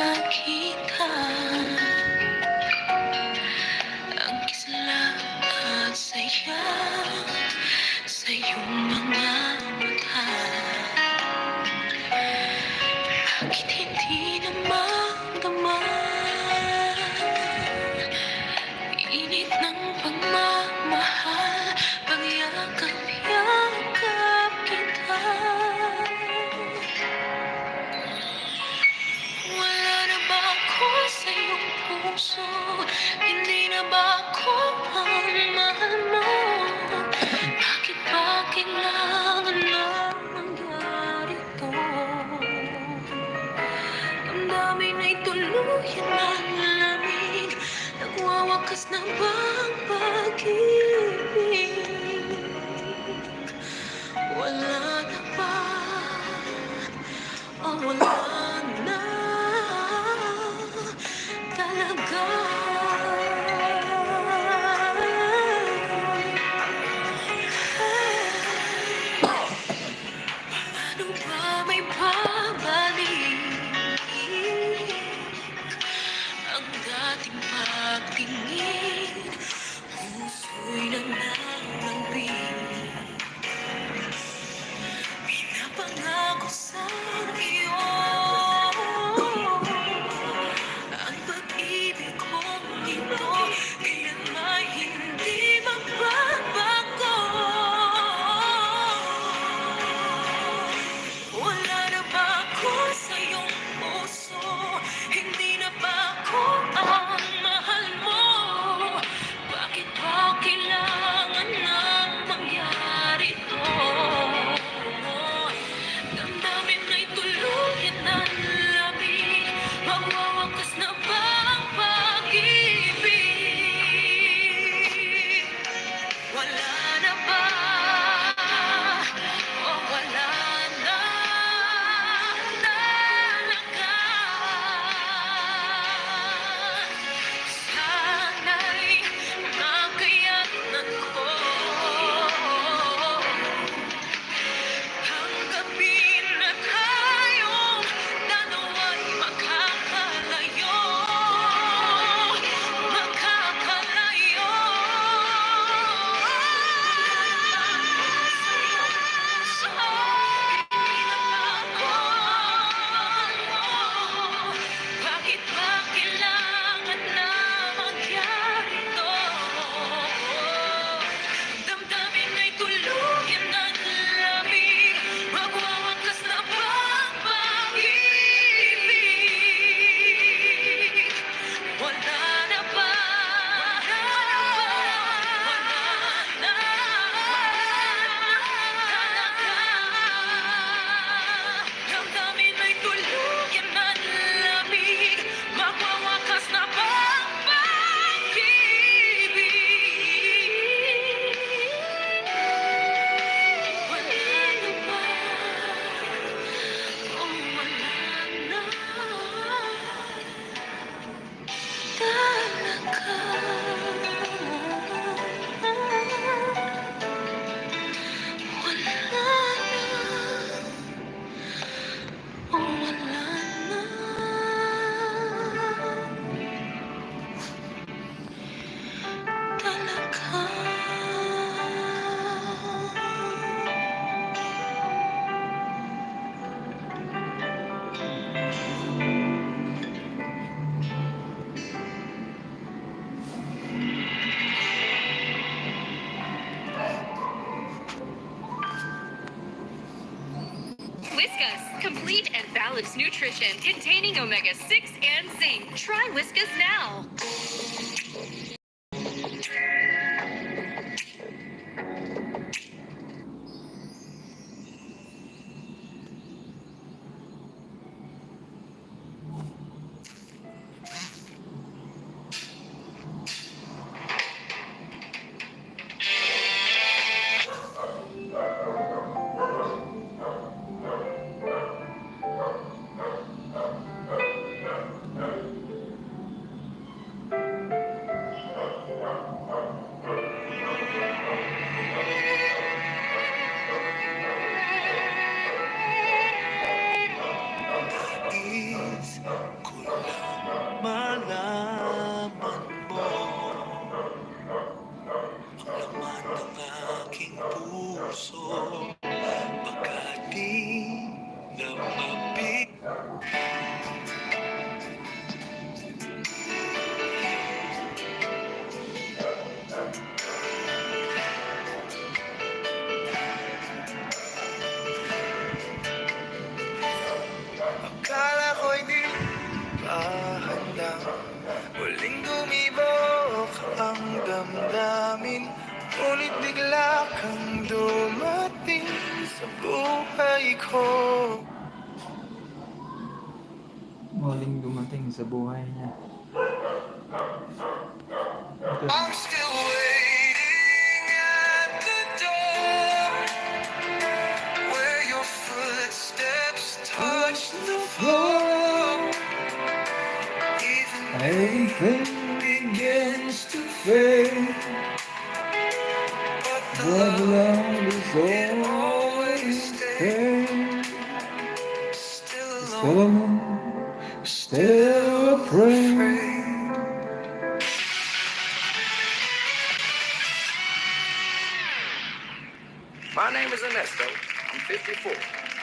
makita ang kisla at saya sa iyong mga mata. Bakit hindi na magdama init ng pagmamahal, pagyakap-yakap kita? Wala na ba ako sa iyong puso? Hindi na ba ako ang mahal mo? Bakit ba kailangan na mangyari to? Damdamin ay tuluyan ng lamig. Nagwawakas na ba ang pag-ibig? Wala na ba? O wala na talaga? Ano ba may babalik ang dating pagtingin? Puso'y nananambing, pinapangako sa iyo ang pag-ibig kong ito, kailan may hindi magbabago. Wala na ba ako sa iyong puso? Hindi na ba ako ang mahal mo? Bakit ba kailangan na mangyari to? Damdamin ay tuluyan ng lamig. Magwawakas na ba ang pag-ibig? Wala na ba? O wala na talaga? Sana'y makayanan ko tanggapin na tayong dalawa'y makakalayo, makakalayo. Bakit ba kailangan na mangyari to? Damdamin ay tuluyan ng lamig. Magwawakas na ba ang pag-ibig? Wala na ba? Wala na talaga? Damdamin ay tuluyan ng lamig. Magwawakas na ba ang pag-ibig? Wala na ba? O wala na talaga? Wala na o wala na talaga? Whiskas, complete and balanced nutrition containing omega-6 and zinc. Try Whiskas now. bigla kang dumating sa buhay ko. Muling dumating sa buhay niya. I'm still waiting at the door where your footsteps touch the floor. Even Everything begins to fade, but the but love love is it always always stays. there. Still Still alone, alone, still still afraid. afraid. My name is Ernesto. I'm 54.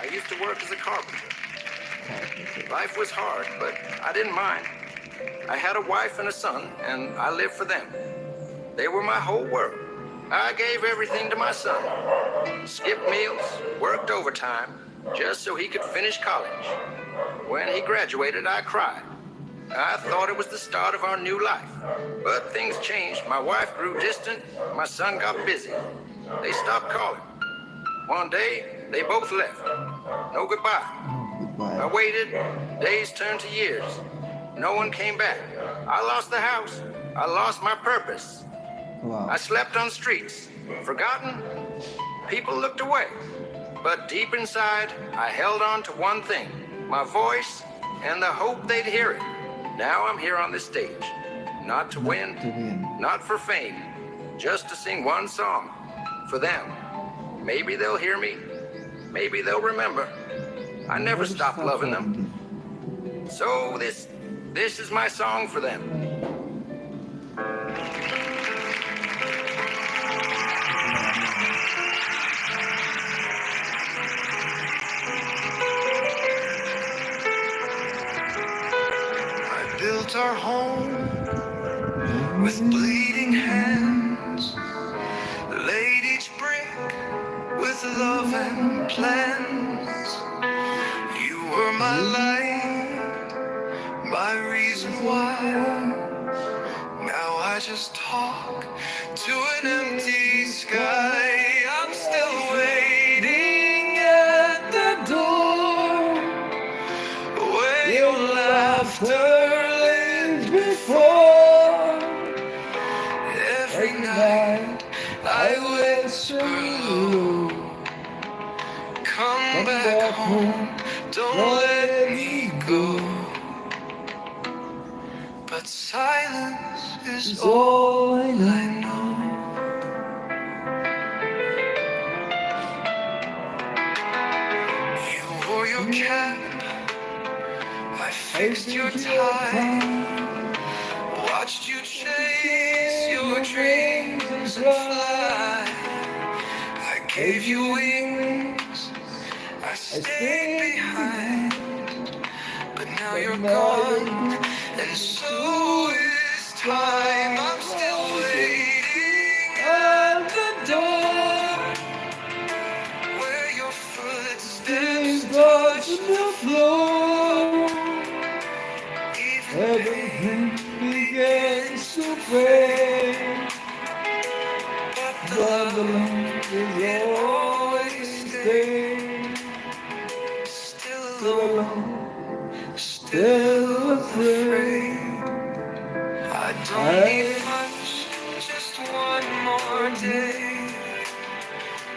I used to work as a carpenter. Life was hard, but I didn't mind. I had a wife and a son, and I lived for them. They were my whole world. I gave everything to my son. Skipped meals, worked overtime, just so he could finish college. When he graduated, I cried. I thought it was the start of our new life. But things changed. My wife grew distant. My son got busy. They stopped calling. One day, they both left. No goodbye. I Goodbye. waited. Days turned to years. No one came back. I lost the house. I lost my purpose. Wow. I slept on streets. Forgotten. People looked away. But deep inside, I held on to one thing. My voice and the hope they'd hear it. Now I'm here on this stage. Not to win, To win. not for fame. Just to sing one song. For them. Maybe they'll hear me. Maybe they'll remember. I never stopped loving them. So this is my song for them. I built our home with bleeding hands, laid each brick with love and plans. You were my light, my reason why. Now I just talk to an empty sky. I'm still waiting at the door where your laughter lived before. Every night I whisper low, come back home, don't let me go. But silence is all I know. You wore your cap, I fixed your tie, watched you chase your dreams and fly. I gave you wings, I stayed behind, but now you're gone, and so is time. I'm still waiting at the door where your footsteps touch the floor. Even Everything pain begins to fade, but the but the love love it is always always stays. there. Still Still alone, alone, still afraid. I don't I need much, just one more day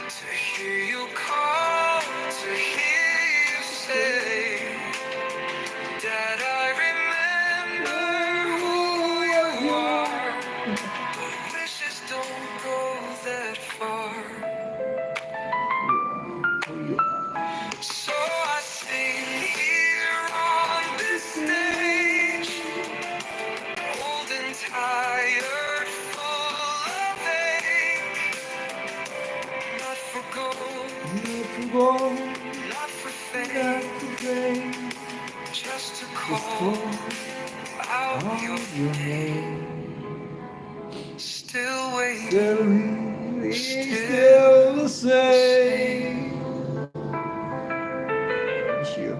to hear you call, to hear you say that I remember who you are. But wishes don't go that far. So I sing here on this stage, old and tired, full of ache. Not for gold, need to go, not for not fame, to fade. just to Just call call out out your your name. name. Still waiting, Still, it's still the same. Miss you.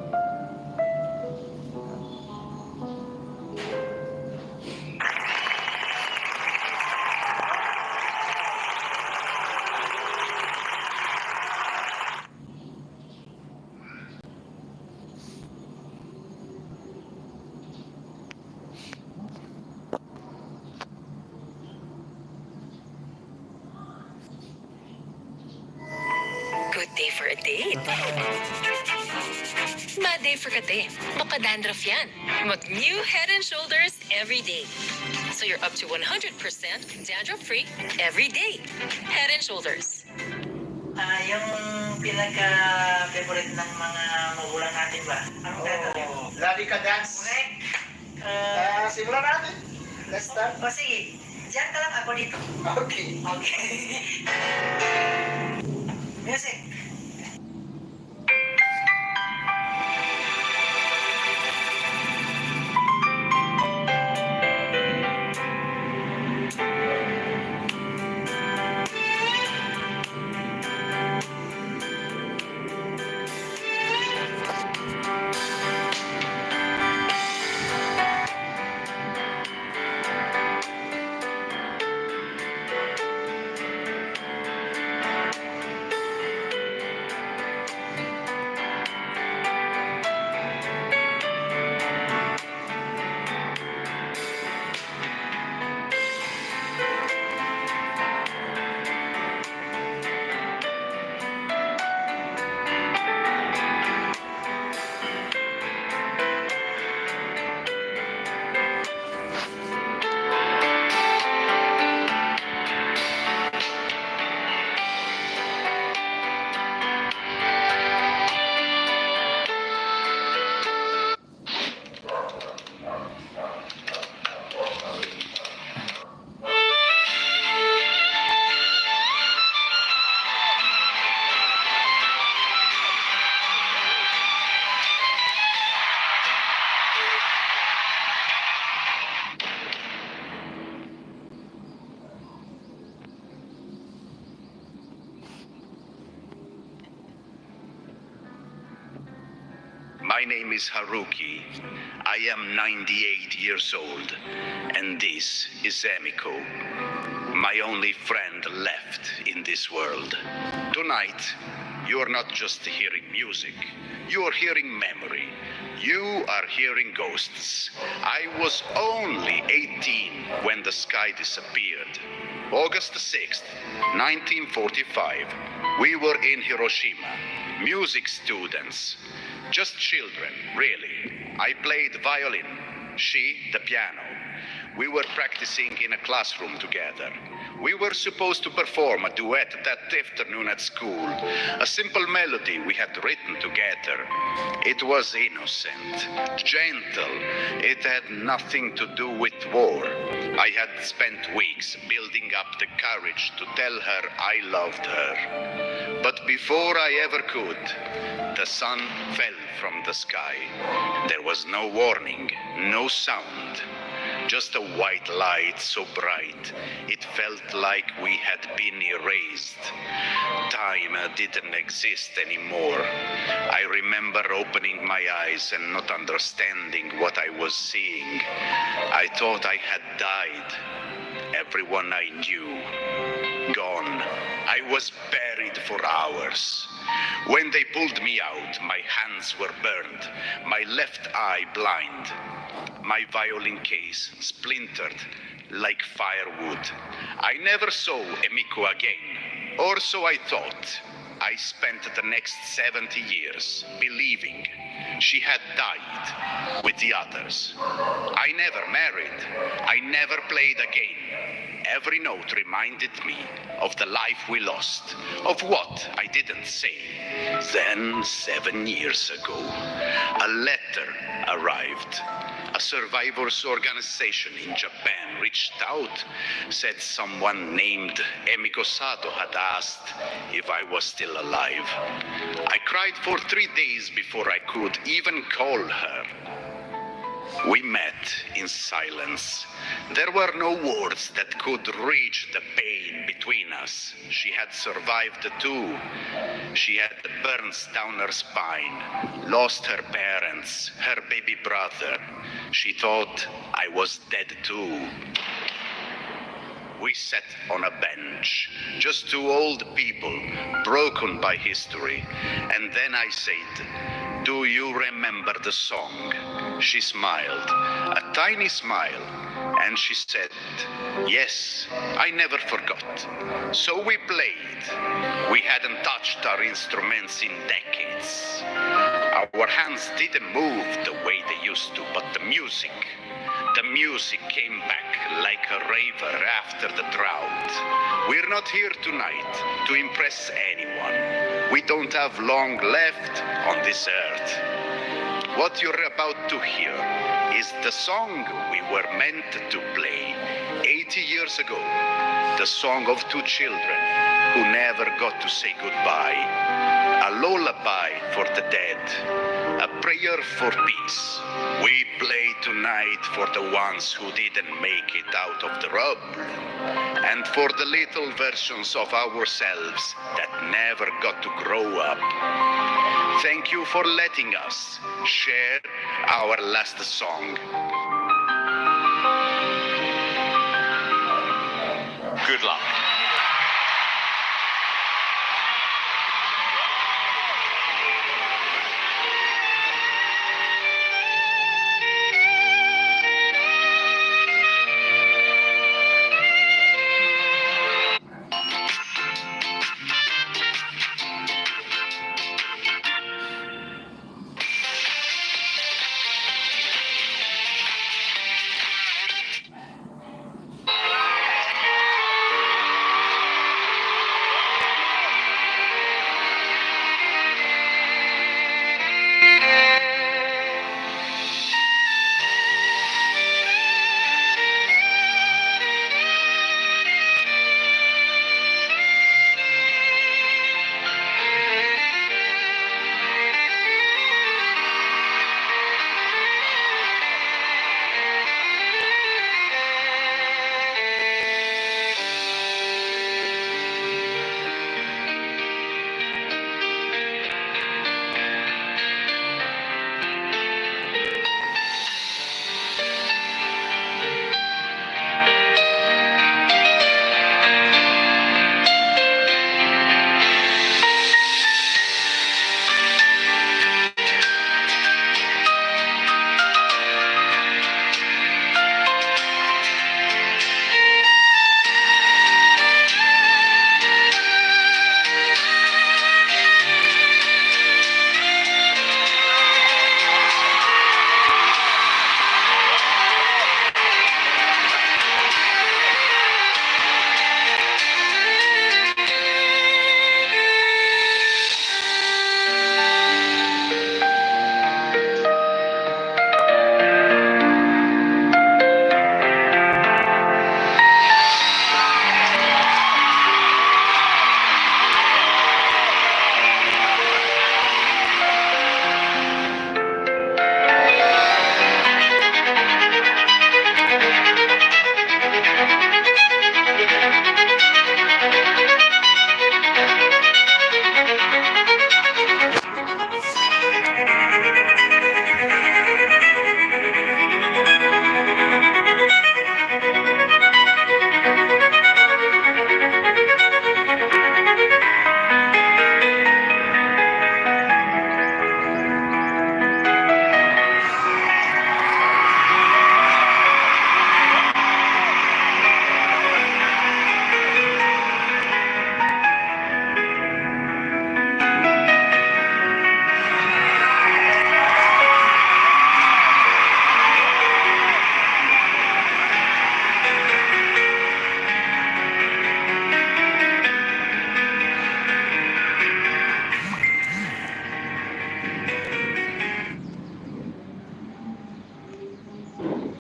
day for a date. Bad day for kate. Baka dandruff yan. Mag-new Head and Shoulders every day. So you're up to 100% dandruff-free every day. Head and Shoulders. Yung pinaka-favorite ng mga magulang natin ba? Anong gagawin? Lari ka dance. Correct. Simulan natin. Let's start. O sige, diyan ka lang ako dito. Okay. Okay. Music. My name is Haruki. I am 98 years old, and this is Emiko, my only friend left in this world. Tonight, you are not just hearing music, you are hearing memory. You are hearing ghosts. I was only 18 when the sky disappeared. August 6th, 1945. We were in Hiroshima, music students. Just children, really. I played violin, she the piano. We were practicing in a classroom together. We were supposed to perform a duet that afternoon at school, a simple melody we had written together. It was innocent, gentle. It had nothing to do with war. I had spent weeks building up the courage to tell her I loved her. But before I ever could, the sun fell from the sky. There was no warning, no sound. Just a white light so bright, it felt like we had been erased. Time didn't exist anymore. I remember opening my eyes and not understanding what I was seeing. I thought I had died. Everyone I knew, gone. I was buried for hours. When they pulled me out, my hands were burned, my left eye blind. My violin case splintered like firewood. I never saw Emiko again, or so I thought. I spent the next 70 years believing she had died with the others. I never married. I never played again. Every note reminded me of the life we lost, of what I didn't say. Then, 7 years ago, a letter arrived. A survivors organization in Japan reached out, said someone named Emiko Sato had asked if I was still alive. I cried for 3 days before I could even call her. We met in silence. There were no words that could reach the pain between us. She had survived too. She had burns down her spine, lost her parents, her baby brother. She thought I was dead too. We sat on a bench, just two old people, broken by history. And then I said, "Do you remember the song? She smiled, a tiny smile, and she said, "Yes, I never forgot." So we played. We hadn't touched our instruments in decades. Our hands didn't move the way they used to, but the music came back like a river after the drought. We're not here tonight to impress anyone. We don't have long left on this earth. What you're about to hear is the song we were meant to play 80 years ago. The song of two children who never got to say goodbye. A lullaby for the dead. A prayer for peace. We play tonight for the ones who didn't make it out of the rubble. And for the little versions of ourselves that never got to grow up. Thank you for letting us share our last song.